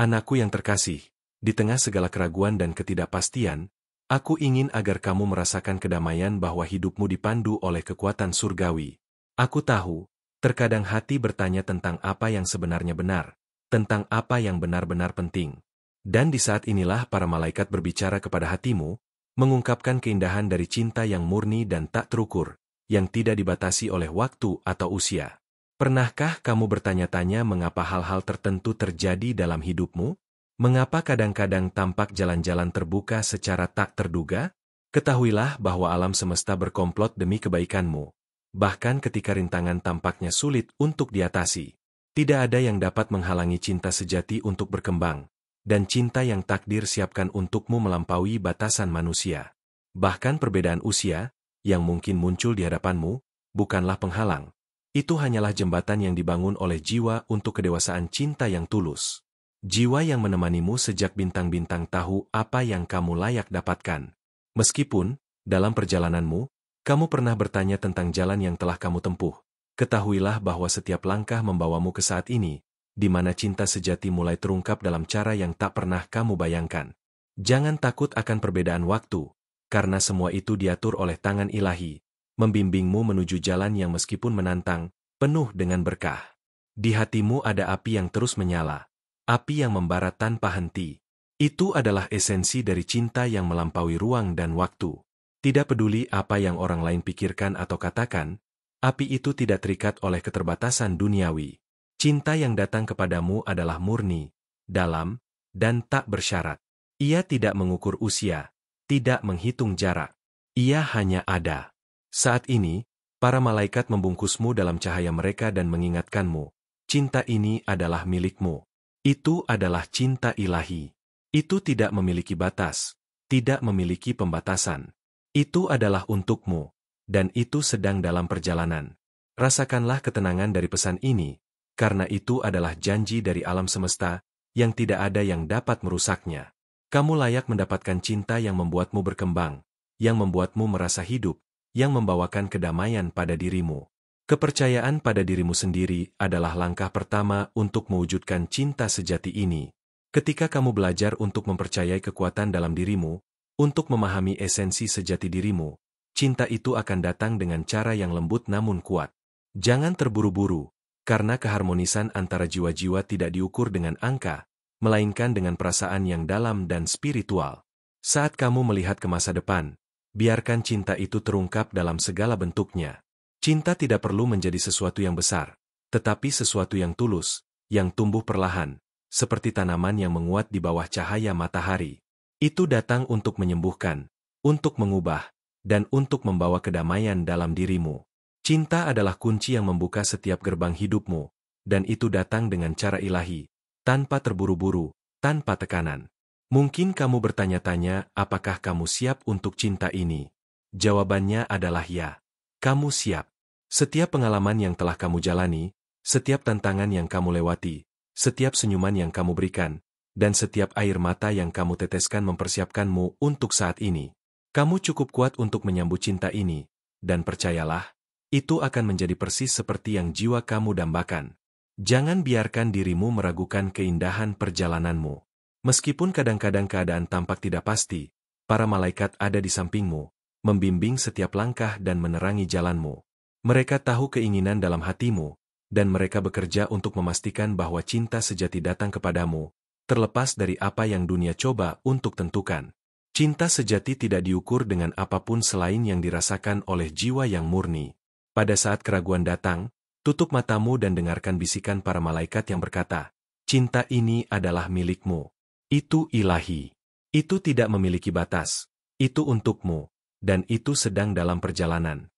Anakku yang terkasih, di tengah segala keraguan dan ketidakpastian, aku ingin agar kamu merasakan kedamaian bahwa hidupmu dipandu oleh kekuatan surgawi. Aku tahu, terkadang hati bertanya tentang apa yang sebenarnya benar, tentang apa yang benar-benar penting. Dan di saat inilah para malaikat berbicara kepada hatimu, mengungkapkan keindahan dari cinta yang murni dan tak terukur, yang tidak dibatasi oleh waktu atau usia. Pernahkah kamu bertanya-tanya mengapa hal-hal tertentu terjadi dalam hidupmu? Mengapa kadang-kadang tampak jalan-jalan terbuka secara tak terduga? Ketahuilah bahwa alam semesta berkomplot demi kebaikanmu. Bahkan ketika rintangan tampaknya sulit untuk diatasi, tidak ada yang dapat menghalangi cinta sejati untuk berkembang, dan cinta yang takdir siapkan untukmu melampaui batasan manusia. Bahkan perbedaan usia, yang mungkin muncul di hadapanmu, bukanlah penghalang. Itu hanyalah jembatan yang dibangun oleh jiwa untuk kedewasaan cinta yang tulus. Jiwa yang menemanimu sejak bintang-bintang tahu apa yang kamu layak dapatkan. Meskipun, dalam perjalananmu, kamu pernah bertanya tentang jalan yang telah kamu tempuh, ketahuilah bahwa setiap langkah membawamu ke saat ini, di mana cinta sejati mulai terungkap dalam cara yang tak pernah kamu bayangkan. Jangan takut akan perbedaan waktu, karena semua itu diatur oleh tangan ilahi, membimbingmu menuju jalan yang meskipun menantang, penuh dengan berkah. Di hatimu ada api yang terus menyala, api yang membara tanpa henti. Itu adalah esensi dari cinta yang melampaui ruang dan waktu. Tidak peduli apa yang orang lain pikirkan atau katakan, api itu tidak terikat oleh keterbatasan duniawi. Cinta yang datang kepadamu adalah murni, dalam, dan tak bersyarat. Ia tidak mengukur usia, tidak menghitung jarak. Ia hanya ada. Saat ini, para malaikat membungkusmu dalam cahaya mereka dan mengingatkanmu, cinta ini adalah milikmu. Itu adalah cinta ilahi. Itu tidak memiliki batas, tidak memiliki pembatasan. Itu adalah untukmu, dan itu sedang dalam perjalanan. Rasakanlah ketenangan dari pesan ini, karena itu adalah janji dari alam semesta, yang tidak ada yang dapat merusaknya. Kamu layak mendapatkan cinta yang membuatmu berkembang, yang membuatmu merasa hidup, yang membawakan kedamaian pada dirimu. Kepercayaan pada dirimu sendiri adalah langkah pertama untuk mewujudkan cinta sejati ini. Ketika kamu belajar untuk mempercayai kekuatan dalam dirimu, untuk memahami esensi sejati dirimu, cinta itu akan datang dengan cara yang lembut namun kuat. Jangan terburu-buru, karena keharmonisan antara jiwa-jiwa tidak diukur dengan angka, melainkan dengan perasaan yang dalam dan spiritual. Saat kamu melihat ke masa depan, biarkan cinta itu terungkap dalam segala bentuknya. Cinta tidak perlu menjadi sesuatu yang besar, tetapi sesuatu yang tulus, yang tumbuh perlahan, seperti tanaman yang menguat di bawah cahaya matahari. Itu datang untuk menyembuhkan, untuk mengubah, dan untuk membawa kedamaian dalam dirimu. Cinta adalah kunci yang membuka setiap gerbang hidupmu, dan itu datang dengan cara ilahi, tanpa terburu-buru, tanpa tekanan. Mungkin kamu bertanya-tanya, apakah kamu siap untuk cinta ini? Jawabannya adalah ya. Kamu siap. Setiap pengalaman yang telah kamu jalani, setiap tantangan yang kamu lewati, setiap senyuman yang kamu berikan, dan setiap air mata yang kamu teteskan mempersiapkanmu untuk saat ini. Kamu cukup kuat untuk menyambut cinta ini, dan percayalah, itu akan menjadi persis seperti yang jiwa kamu dambakan. Jangan biarkan dirimu meragukan keindahan perjalananmu. Meskipun kadang-kadang keadaan tampak tidak pasti, para malaikat ada di sampingmu, membimbing setiap langkah dan menerangi jalanmu. Mereka tahu keinginan dalam hatimu, dan mereka bekerja untuk memastikan bahwa cinta sejati datang kepadamu, terlepas dari apa yang dunia coba untuk tentukan. Cinta sejati tidak diukur dengan apapun selain yang dirasakan oleh jiwa yang murni. Pada saat keraguan datang, tutup matamu dan dengarkan bisikan para malaikat yang berkata, cinta ini adalah milikmu. Itu ilahi. Itu tidak memiliki batas. Itu untukmu, dan itu sedang dalam perjalanan.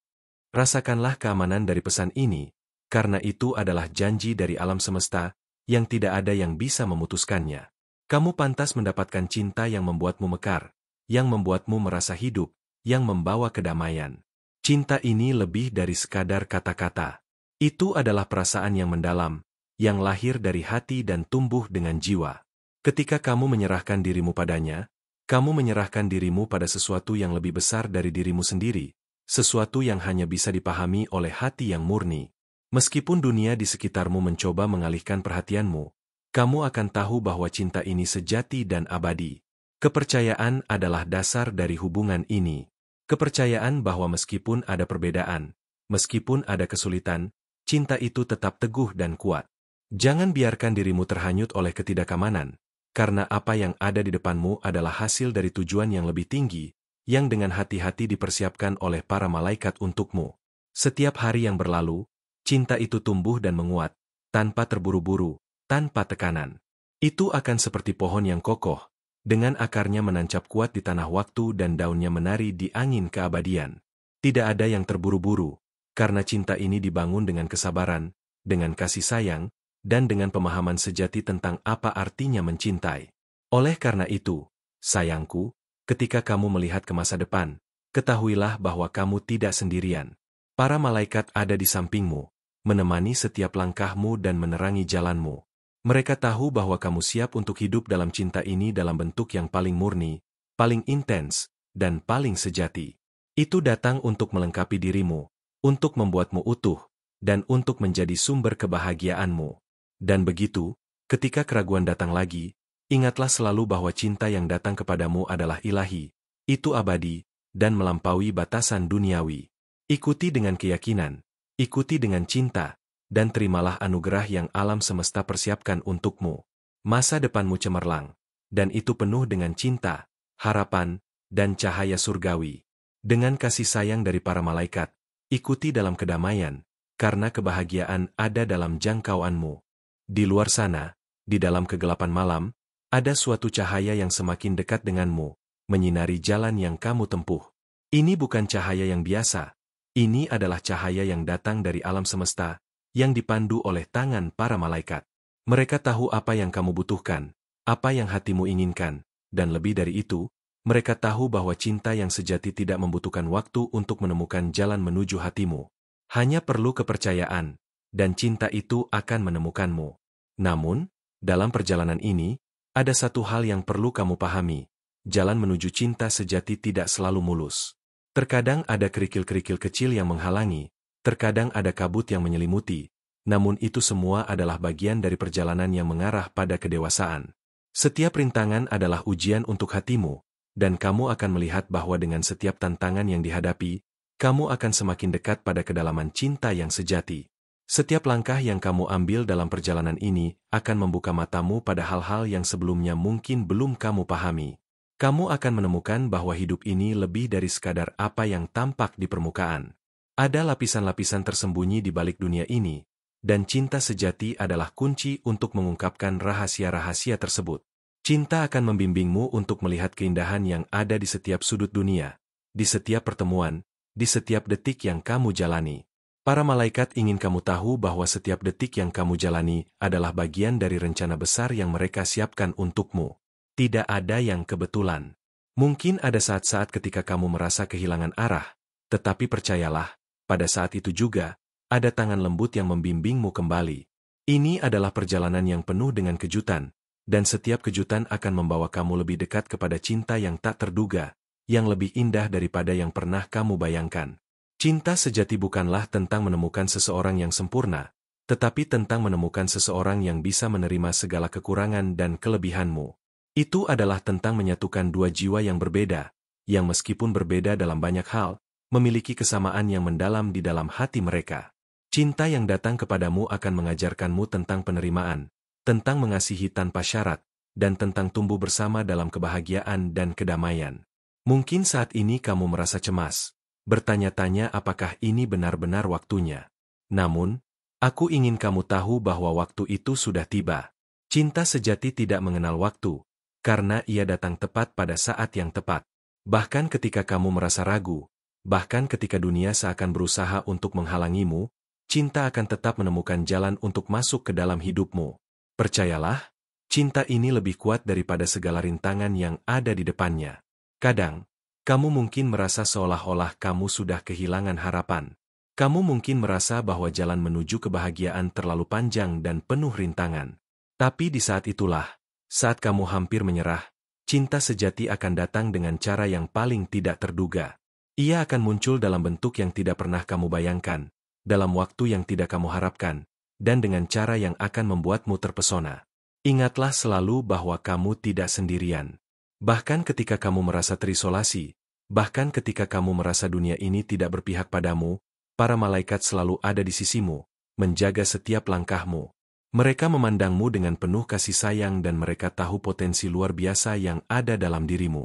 Rasakanlah keamanan dari pesan ini, karena itu adalah janji dari alam semesta, yang tidak ada yang bisa memutuskannya. Kamu pantas mendapatkan cinta yang membuatmu mekar, yang membuatmu merasa hidup, yang membawa kedamaian. Cinta ini lebih dari sekadar kata-kata. Itu adalah perasaan yang mendalam, yang lahir dari hati dan tumbuh dengan jiwa. Ketika kamu menyerahkan dirimu padanya, kamu menyerahkan dirimu pada sesuatu yang lebih besar dari dirimu sendiri, sesuatu yang hanya bisa dipahami oleh hati yang murni. Meskipun dunia di sekitarmu mencoba mengalihkan perhatianmu, kamu akan tahu bahwa cinta ini sejati dan abadi. Kepercayaan adalah dasar dari hubungan ini. Kepercayaan bahwa meskipun ada perbedaan, meskipun ada kesulitan, cinta itu tetap teguh dan kuat. Jangan biarkan dirimu terhanyut oleh ketidakamanan, karena apa yang ada di depanmu adalah hasil dari tujuan yang lebih tinggi, yang dengan hati-hati dipersiapkan oleh para malaikat untukmu. Setiap hari yang berlalu, cinta itu tumbuh dan menguat, tanpa terburu-buru, tanpa tekanan. Itu akan seperti pohon yang kokoh, dengan akarnya menancap kuat di tanah waktu dan daunnya menari di angin keabadian. Tidak ada yang terburu-buru, karena cinta ini dibangun dengan kesabaran, dengan kasih sayang, dan dengan pemahaman sejati tentang apa artinya mencintai. Oleh karena itu, sayangku, ketika kamu melihat ke masa depan, ketahuilah bahwa kamu tidak sendirian. Para malaikat ada di sampingmu, menemani setiap langkahmu dan menerangi jalanmu. Mereka tahu bahwa kamu siap untuk hidup dalam cinta ini dalam bentuk yang paling murni, paling intens, dan paling sejati. Itu datang untuk melengkapi dirimu, untuk membuatmu utuh, dan untuk menjadi sumber kebahagiaanmu. Dan begitu, ketika keraguan datang lagi, ingatlah selalu bahwa cinta yang datang kepadamu adalah ilahi, itu abadi, dan melampaui batasan duniawi. Ikuti dengan keyakinan, ikuti dengan cinta, dan terimalah anugerah yang alam semesta persiapkan untukmu. Masa depanmu cemerlang, dan itu penuh dengan cinta, harapan, dan cahaya surgawi. Dengan kasih sayang dari para malaikat, ikuti dalam kedamaian, karena kebahagiaan ada dalam jangkauanmu. Di luar sana, di dalam kegelapan malam, ada suatu cahaya yang semakin dekat denganmu, menyinari jalan yang kamu tempuh. Ini bukan cahaya yang biasa, ini adalah cahaya yang datang dari alam semesta, yang dipandu oleh tangan para malaikat. Mereka tahu apa yang kamu butuhkan, apa yang hatimu inginkan, dan lebih dari itu, mereka tahu bahwa cinta yang sejati tidak membutuhkan waktu untuk menemukan jalan menuju hatimu. Hanya perlu kepercayaan, dan cinta itu akan menemukanmu. Namun, dalam perjalanan ini, ada satu hal yang perlu kamu pahami. Jalan menuju cinta sejati tidak selalu mulus. Terkadang ada kerikil-kerikil kecil yang menghalangi, terkadang ada kabut yang menyelimuti, namun itu semua adalah bagian dari perjalanan yang mengarah pada kedewasaan. Setiap rintangan adalah ujian untuk hatimu, dan kamu akan melihat bahwa dengan setiap tantangan yang dihadapi, kamu akan semakin dekat pada kedalaman cinta yang sejati. Setiap langkah yang kamu ambil dalam perjalanan ini akan membuka matamu pada hal-hal yang sebelumnya mungkin belum kamu pahami. Kamu akan menemukan bahwa hidup ini lebih dari sekadar apa yang tampak di permukaan. Ada lapisan-lapisan tersembunyi di balik dunia ini, dan cinta sejati adalah kunci untuk mengungkapkan rahasia-rahasia tersebut. Cinta akan membimbingmu untuk melihat keindahan yang ada di setiap sudut dunia, di setiap pertemuan, di setiap detik yang kamu jalani. Para malaikat ingin kamu tahu bahwa setiap detik yang kamu jalani adalah bagian dari rencana besar yang mereka siapkan untukmu. Tidak ada yang kebetulan. Mungkin ada saat-saat ketika kamu merasa kehilangan arah, tetapi percayalah, pada saat itu juga, ada tangan lembut yang membimbingmu kembali. Ini adalah perjalanan yang penuh dengan kejutan, dan setiap kejutan akan membawa kamu lebih dekat kepada cinta yang tak terduga, yang lebih indah daripada yang pernah kamu bayangkan. Cinta sejati bukanlah tentang menemukan seseorang yang sempurna, tetapi tentang menemukan seseorang yang bisa menerima segala kekurangan dan kelebihanmu. Itu adalah tentang menyatukan dua jiwa yang berbeda, yang meskipun berbeda dalam banyak hal, memiliki kesamaan yang mendalam di dalam hati mereka. Cinta yang datang kepadamu akan mengajarkanmu tentang penerimaan, tentang mengasihi tanpa syarat, dan tentang tumbuh bersama dalam kebahagiaan dan kedamaian. Mungkin saat ini kamu merasa cemas, bertanya-tanya apakah ini benar-benar waktunya. Namun, aku ingin kamu tahu bahwa waktu itu sudah tiba. Cinta sejati tidak mengenal waktu, karena ia datang tepat pada saat yang tepat. Bahkan ketika kamu merasa ragu, bahkan ketika dunia seakan berusaha untuk menghalangimu, cinta akan tetap menemukan jalan untuk masuk ke dalam hidupmu. Percayalah, cinta ini lebih kuat daripada segala rintangan yang ada di depannya. Kadang, kamu mungkin merasa seolah-olah kamu sudah kehilangan harapan. Kamu mungkin merasa bahwa jalan menuju kebahagiaan terlalu panjang dan penuh rintangan. Tapi di saat itulah, saat kamu hampir menyerah, cinta sejati akan datang dengan cara yang paling tidak terduga. Ia akan muncul dalam bentuk yang tidak pernah kamu bayangkan, dalam waktu yang tidak kamu harapkan, dan dengan cara yang akan membuatmu terpesona. Ingatlah selalu bahwa kamu tidak sendirian. Bahkan ketika kamu merasa terisolasi, bahkan ketika kamu merasa dunia ini tidak berpihak padamu, para malaikat selalu ada di sisimu, menjaga setiap langkahmu. Mereka memandangmu dengan penuh kasih sayang dan mereka tahu potensi luar biasa yang ada dalam dirimu.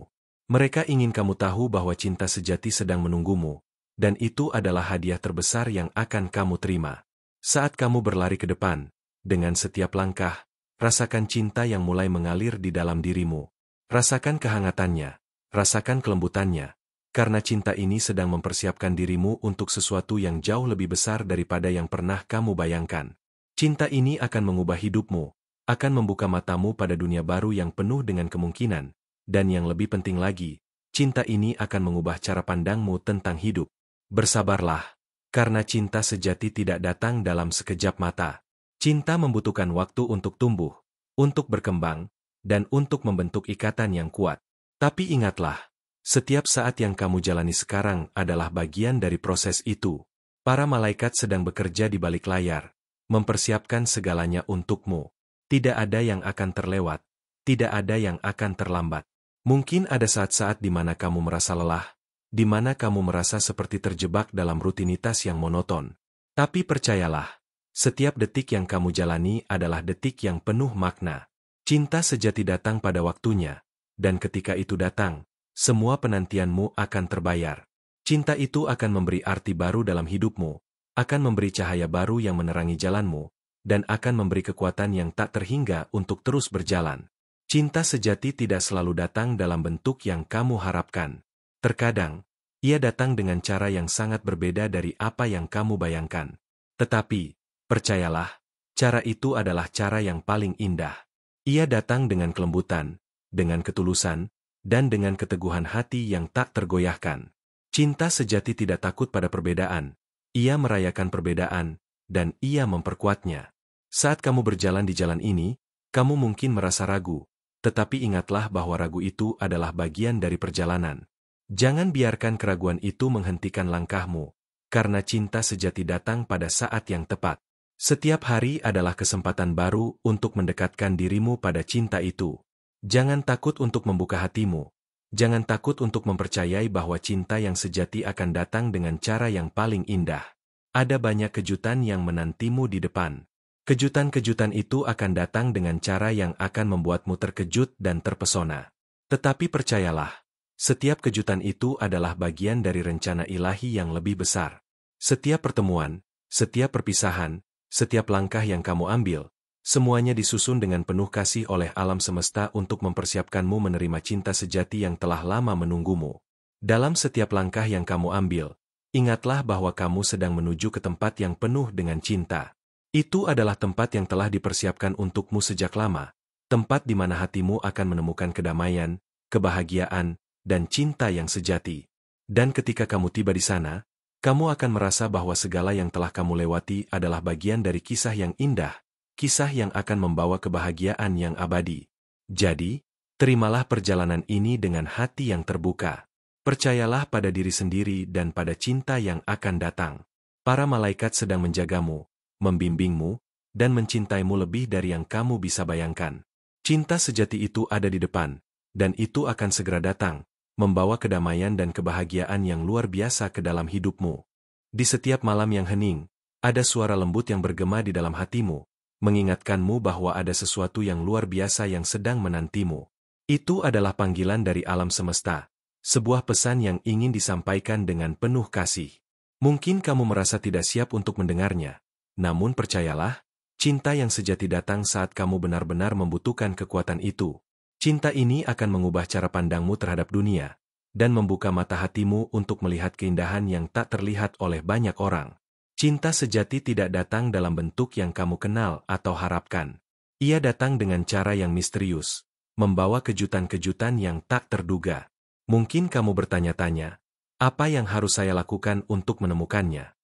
Mereka ingin kamu tahu bahwa cinta sejati sedang menunggumu, dan itu adalah hadiah terbesar yang akan kamu terima. Saat kamu berlari ke depan, dengan setiap langkah, rasakan cinta yang mulai mengalir di dalam dirimu. Rasakan kehangatannya, rasakan kelembutannya, karena cinta ini sedang mempersiapkan dirimu untuk sesuatu yang jauh lebih besar daripada yang pernah kamu bayangkan. Cinta ini akan mengubah hidupmu, akan membuka matamu pada dunia baru yang penuh dengan kemungkinan, dan yang lebih penting lagi, cinta ini akan mengubah cara pandangmu tentang hidup. Bersabarlah, karena cinta sejati tidak datang dalam sekejap mata. Cinta membutuhkan waktu untuk tumbuh, untuk berkembang, dan untuk membentuk ikatan yang kuat. Tapi ingatlah, setiap saat yang kamu jalani sekarang adalah bagian dari proses itu. Para malaikat sedang bekerja di balik layar, mempersiapkan segalanya untukmu. Tidak ada yang akan terlewat, tidak ada yang akan terlambat. Mungkin ada saat-saat di mana kamu merasa lelah, di mana kamu merasa seperti terjebak dalam rutinitas yang monoton. Tapi percayalah, setiap detik yang kamu jalani adalah detik yang penuh makna. Cinta sejati datang pada waktunya, dan ketika itu datang, semua penantianmu akan terbayar. Cinta itu akan memberi arti baru dalam hidupmu, akan memberi cahaya baru yang menerangi jalanmu, dan akan memberi kekuatan yang tak terhingga untuk terus berjalan. Cinta sejati tidak selalu datang dalam bentuk yang kamu harapkan. Terkadang, ia datang dengan cara yang sangat berbeda dari apa yang kamu bayangkan. Tetapi, percayalah, cara itu adalah cara yang paling indah. Ia datang dengan kelembutan, dengan ketulusan, dan dengan keteguhan hati yang tak tergoyahkan. Cinta sejati tidak takut pada perbedaan. Ia merayakan perbedaan, dan ia memperkuatnya. Saat kamu berjalan di jalan ini, kamu mungkin merasa ragu, tetapi ingatlah bahwa ragu itu adalah bagian dari perjalanan. Jangan biarkan keraguan itu menghentikan langkahmu, karena cinta sejati datang pada saat yang tepat. Setiap hari adalah kesempatan baru untuk mendekatkan dirimu pada cinta itu. Jangan takut untuk membuka hatimu. Jangan takut untuk mempercayai bahwa cinta yang sejati akan datang dengan cara yang paling indah. Ada banyak kejutan yang menantimu di depan. Kejutan-kejutan itu akan datang dengan cara yang akan membuatmu terkejut dan terpesona. Tetapi percayalah, setiap kejutan itu adalah bagian dari rencana ilahi yang lebih besar. Setiap pertemuan, setiap perpisahan, setiap langkah yang kamu ambil, semuanya disusun dengan penuh kasih oleh alam semesta untuk mempersiapkanmu menerima cinta sejati yang telah lama menunggumu. Dalam setiap langkah yang kamu ambil, ingatlah bahwa kamu sedang menuju ke tempat yang penuh dengan cinta. Itu adalah tempat yang telah dipersiapkan untukmu sejak lama, tempat di mana hatimu akan menemukan kedamaian, kebahagiaan, dan cinta yang sejati. Dan ketika kamu tiba di sana, kamu akan merasa bahwa segala yang telah kamu lewati adalah bagian dari kisah yang indah, kisah yang akan membawa kebahagiaan yang abadi. Jadi, terimalah perjalanan ini dengan hati yang terbuka. Percayalah pada diri sendiri dan pada cinta yang akan datang. Para malaikat sedang menjagamu, membimbingmu, dan mencintaimu lebih dari yang kamu bisa bayangkan. Cinta sejati itu ada di depan, dan itu akan segera datang, membawa kedamaian dan kebahagiaan yang luar biasa ke dalam hidupmu. Di setiap malam yang hening, ada suara lembut yang bergema di dalam hatimu, mengingatkanmu bahwa ada sesuatu yang luar biasa yang sedang menantimu. Itu adalah panggilan dari alam semesta, sebuah pesan yang ingin disampaikan dengan penuh kasih. Mungkin kamu merasa tidak siap untuk mendengarnya, namun percayalah, cinta yang sejati datang saat kamu benar-benar membutuhkan kekuatan itu. Cinta ini akan mengubah cara pandangmu terhadap dunia, dan membuka mata hatimu untuk melihat keindahan yang tak terlihat oleh banyak orang. Cinta sejati tidak datang dalam bentuk yang kamu kenal atau harapkan. Ia datang dengan cara yang misterius, membawa kejutan-kejutan yang tak terduga. Mungkin kamu bertanya-tanya, apa yang harus saya lakukan untuk menemukannya?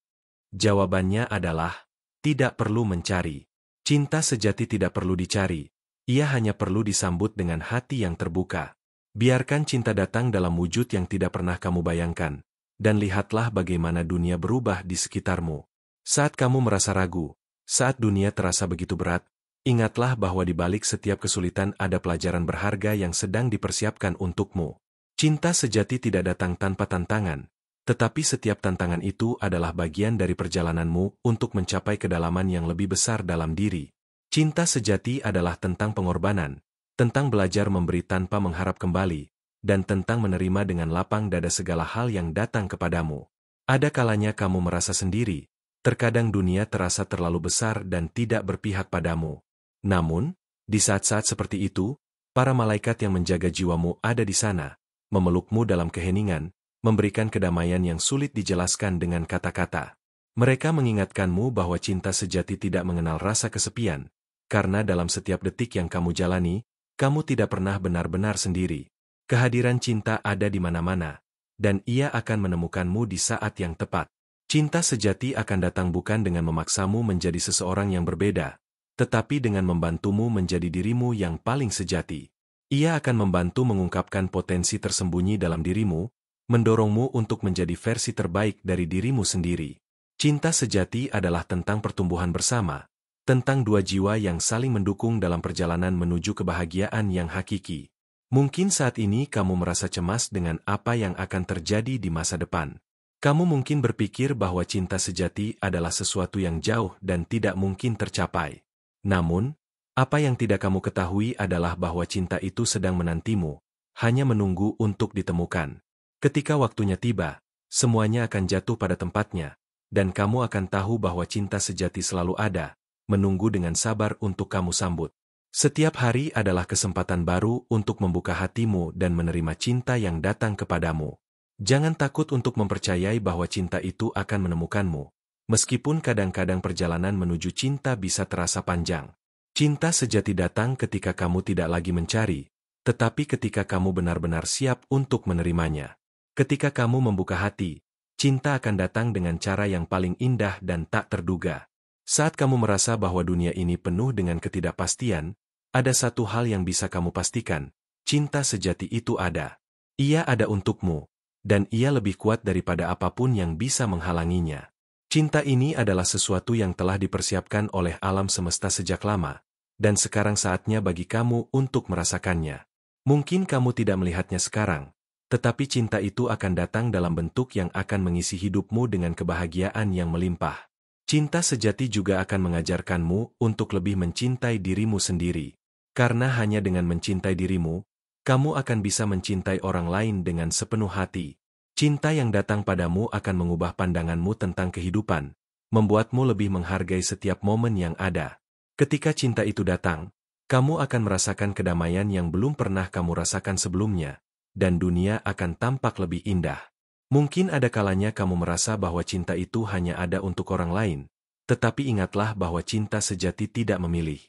Jawabannya adalah, tidak perlu mencari. Cinta sejati tidak perlu dicari. Ia hanya perlu disambut dengan hati yang terbuka. Biarkan cinta datang dalam wujud yang tidak pernah kamu bayangkan, dan lihatlah bagaimana dunia berubah di sekitarmu. Saat kamu merasa ragu, saat dunia terasa begitu berat, Ingatlah bahwa di balik setiap kesulitan ada pelajaran berharga yang sedang dipersiapkan untukmu. Cinta sejati tidak datang tanpa tantangan, tetapi setiap tantangan itu adalah bagian dari perjalananmu untuk mencapai kedalaman yang lebih besar dalam diri. Cinta sejati adalah tentang pengorbanan, tentang belajar memberi tanpa mengharap kembali, dan tentang menerima dengan lapang dada segala hal yang datang kepadamu. Ada kalanya kamu merasa sendiri, terkadang dunia terasa terlalu besar dan tidak berpihak padamu. Namun, di saat-saat seperti itu, para malaikat yang menjaga jiwamu ada di sana, memelukmu dalam keheningan, memberikan kedamaian yang sulit dijelaskan dengan kata-kata. Mereka mengingatkanmu bahwa cinta sejati tidak mengenal rasa kesepian, karena dalam setiap detik yang kamu jalani, kamu tidak pernah benar-benar sendiri. Kehadiran cinta ada di mana-mana, dan ia akan menemukanmu di saat yang tepat. Cinta sejati akan datang bukan dengan memaksamu menjadi seseorang yang berbeda, tetapi dengan membantumu menjadi dirimu yang paling sejati. Ia akan membantu mengungkapkan potensi tersembunyi dalam dirimu, mendorongmu untuk menjadi versi terbaik dari dirimu sendiri. Cinta sejati adalah tentang pertumbuhan bersama, tentang dua jiwa yang saling mendukung dalam perjalanan menuju kebahagiaan yang hakiki. Mungkin saat ini kamu merasa cemas dengan apa yang akan terjadi di masa depan. Kamu mungkin berpikir bahwa cinta sejati adalah sesuatu yang jauh dan tidak mungkin tercapai. Namun, apa yang tidak kamu ketahui adalah bahwa cinta itu sedang menantimu, hanya menunggu untuk ditemukan. Ketika waktunya tiba, semuanya akan jatuh pada tempatnya, dan kamu akan tahu bahwa cinta sejati selalu ada, menunggu dengan sabar untuk kamu sambut. Setiap hari adalah kesempatan baru untuk membuka hatimu dan menerima cinta yang datang kepadamu. Jangan takut untuk mempercayai bahwa cinta itu akan menemukanmu, meskipun kadang-kadang perjalanan menuju cinta bisa terasa panjang. Cinta sejati datang ketika kamu tidak lagi mencari, tetapi ketika kamu benar-benar siap untuk menerimanya. Ketika kamu membuka hati, cinta akan datang dengan cara yang paling indah dan tak terduga. Saat kamu merasa bahwa dunia ini penuh dengan ketidakpastian, ada satu hal yang bisa kamu pastikan, cinta sejati itu ada. Ia ada untukmu, dan ia lebih kuat daripada apapun yang bisa menghalanginya. Cinta ini adalah sesuatu yang telah dipersiapkan oleh alam semesta sejak lama, dan sekarang saatnya bagi kamu untuk merasakannya. Mungkin kamu tidak melihatnya sekarang, tetapi cinta itu akan datang dalam bentuk yang akan mengisi hidupmu dengan kebahagiaan yang melimpah. Cinta sejati juga akan mengajarkanmu untuk lebih mencintai dirimu sendiri. Karena hanya dengan mencintai dirimu, kamu akan bisa mencintai orang lain dengan sepenuh hati. Cinta yang datang padamu akan mengubah pandanganmu tentang kehidupan, membuatmu lebih menghargai setiap momen yang ada. Ketika cinta itu datang, kamu akan merasakan kedamaian yang belum pernah kamu rasakan sebelumnya, dan dunia akan tampak lebih indah. Mungkin ada kalanya kamu merasa bahwa cinta itu hanya ada untuk orang lain, tetapi ingatlah bahwa cinta sejati tidak memilih.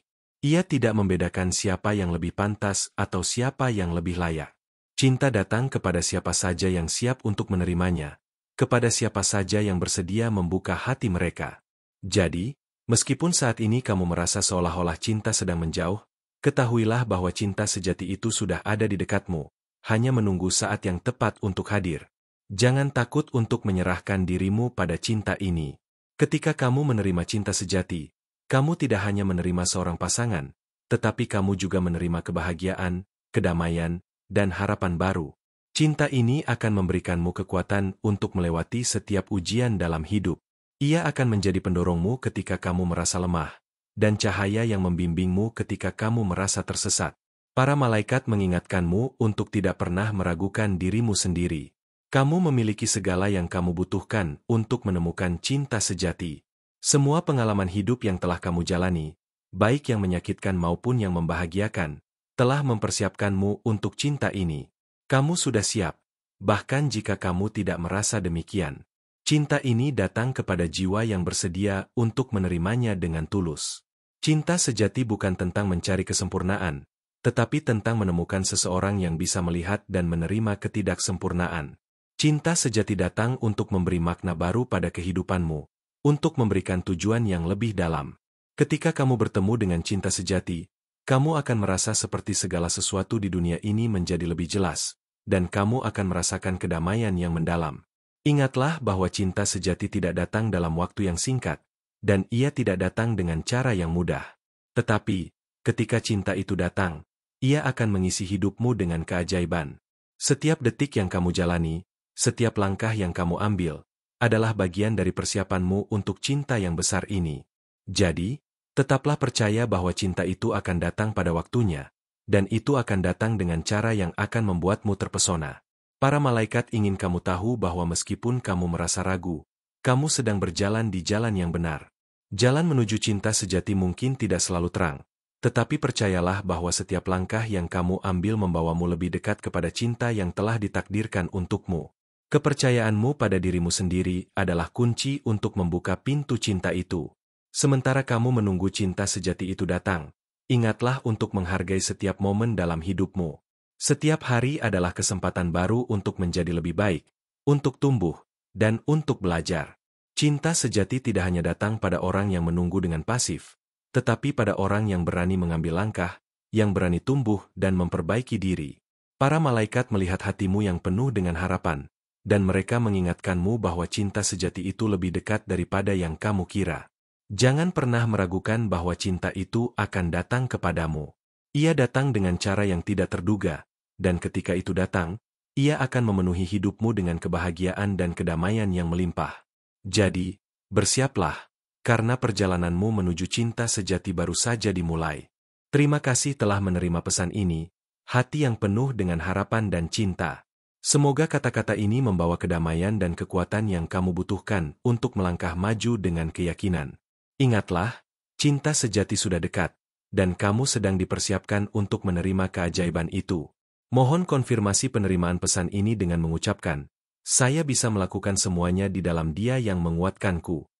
Ia tidak membedakan siapa yang lebih pantas atau siapa yang lebih layak. Cinta datang kepada siapa saja yang siap untuk menerimanya, kepada siapa saja yang bersedia membuka hati mereka. Jadi, meskipun saat ini kamu merasa seolah-olah cinta sedang menjauh, ketahuilah bahwa cinta sejati itu sudah ada di dekatmu, hanya menunggu saat yang tepat untuk hadir. Jangan takut untuk menyerahkan dirimu pada cinta ini. Ketika kamu menerima cinta sejati, kamu tidak hanya menerima seorang pasangan, tetapi kamu juga menerima kebahagiaan, kedamaian, dan harapan baru. Cinta ini akan memberikanmu kekuatan untuk melewati setiap ujian dalam hidup. Ia akan menjadi pendorongmu ketika kamu merasa lemah, dan cahaya yang membimbingmu ketika kamu merasa tersesat. Para malaikat mengingatkanmu untuk tidak pernah meragukan dirimu sendiri. Kamu memiliki segala yang kamu butuhkan untuk menemukan cinta sejati. Semua pengalaman hidup yang telah kamu jalani, baik yang menyakitkan maupun yang membahagiakan, telah mempersiapkanmu untuk cinta ini. Kamu sudah siap, bahkan jika kamu tidak merasa demikian. Cinta ini datang kepada jiwa yang bersedia untuk menerimanya dengan tulus. Cinta sejati bukan tentang mencari kesempurnaan, tetapi tentang menemukan seseorang yang bisa melihat dan menerima ketidaksempurnaan. Cinta sejati datang untuk memberi makna baru pada kehidupanmu, untuk memberikan tujuan yang lebih dalam. Ketika kamu bertemu dengan cinta sejati, kamu akan merasa seperti segala sesuatu di dunia ini menjadi lebih jelas, dan kamu akan merasakan kedamaian yang mendalam. Ingatlah bahwa cinta sejati tidak datang dalam waktu yang singkat, dan ia tidak datang dengan cara yang mudah. Tetapi, ketika cinta itu datang, ia akan mengisi hidupmu dengan keajaiban. Setiap detik yang kamu jalani, setiap langkah yang kamu ambil, adalah bagian dari persiapanmu untuk cinta yang besar ini. Jadi, tetaplah percaya bahwa cinta itu akan datang pada waktunya, dan itu akan datang dengan cara yang akan membuatmu terpesona. Para malaikat ingin kamu tahu bahwa meskipun kamu merasa ragu, kamu sedang berjalan di jalan yang benar. Jalan menuju cinta sejati mungkin tidak selalu terang, tetapi percayalah bahwa setiap langkah yang kamu ambil membawamu lebih dekat kepada cinta yang telah ditakdirkan untukmu. Kepercayaanmu pada dirimu sendiri adalah kunci untuk membuka pintu cinta itu. Sementara kamu menunggu cinta sejati itu datang, ingatlah untuk menghargai setiap momen dalam hidupmu. Setiap hari adalah kesempatan baru untuk menjadi lebih baik, untuk tumbuh, dan untuk belajar. Cinta sejati tidak hanya datang pada orang yang menunggu dengan pasif, tetapi pada orang yang berani mengambil langkah, yang berani tumbuh dan memperbaiki diri. Para malaikat melihat hatimu yang penuh dengan harapan, dan mereka mengingatkanmu bahwa cinta sejati itu lebih dekat daripada yang kamu kira. Jangan pernah meragukan bahwa cinta itu akan datang kepadamu. Ia datang dengan cara yang tidak terduga, dan ketika itu datang, ia akan memenuhi hidupmu dengan kebahagiaan dan kedamaian yang melimpah. Jadi, bersiaplah, karena perjalananmu menuju cinta sejati baru saja dimulai. Terima kasih telah menerima pesan ini, hati yang penuh dengan harapan dan cinta. Semoga kata-kata ini membawa kedamaian dan kekuatan yang kamu butuhkan untuk melangkah maju dengan keyakinan. Ingatlah, cinta sejati sudah dekat, dan kamu sedang dipersiapkan untuk menerima keajaiban itu. Mohon konfirmasi penerimaan pesan ini dengan mengucapkan, "Saya bisa melakukan semuanya di dalam Dia yang menguatkanku."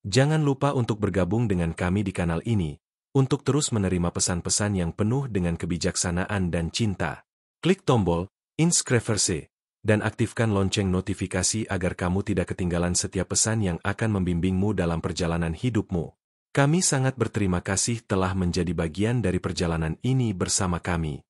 Jangan lupa untuk bergabung dengan kami di kanal ini, untuk terus menerima pesan-pesan yang penuh dengan kebijaksanaan dan cinta. Klik tombol inscriberse, dan aktifkan lonceng notifikasi agar kamu tidak ketinggalan setiap pesan yang akan membimbingmu dalam perjalanan hidupmu. Kami sangat berterima kasih telah menjadi bagian dari perjalanan ini bersama kami.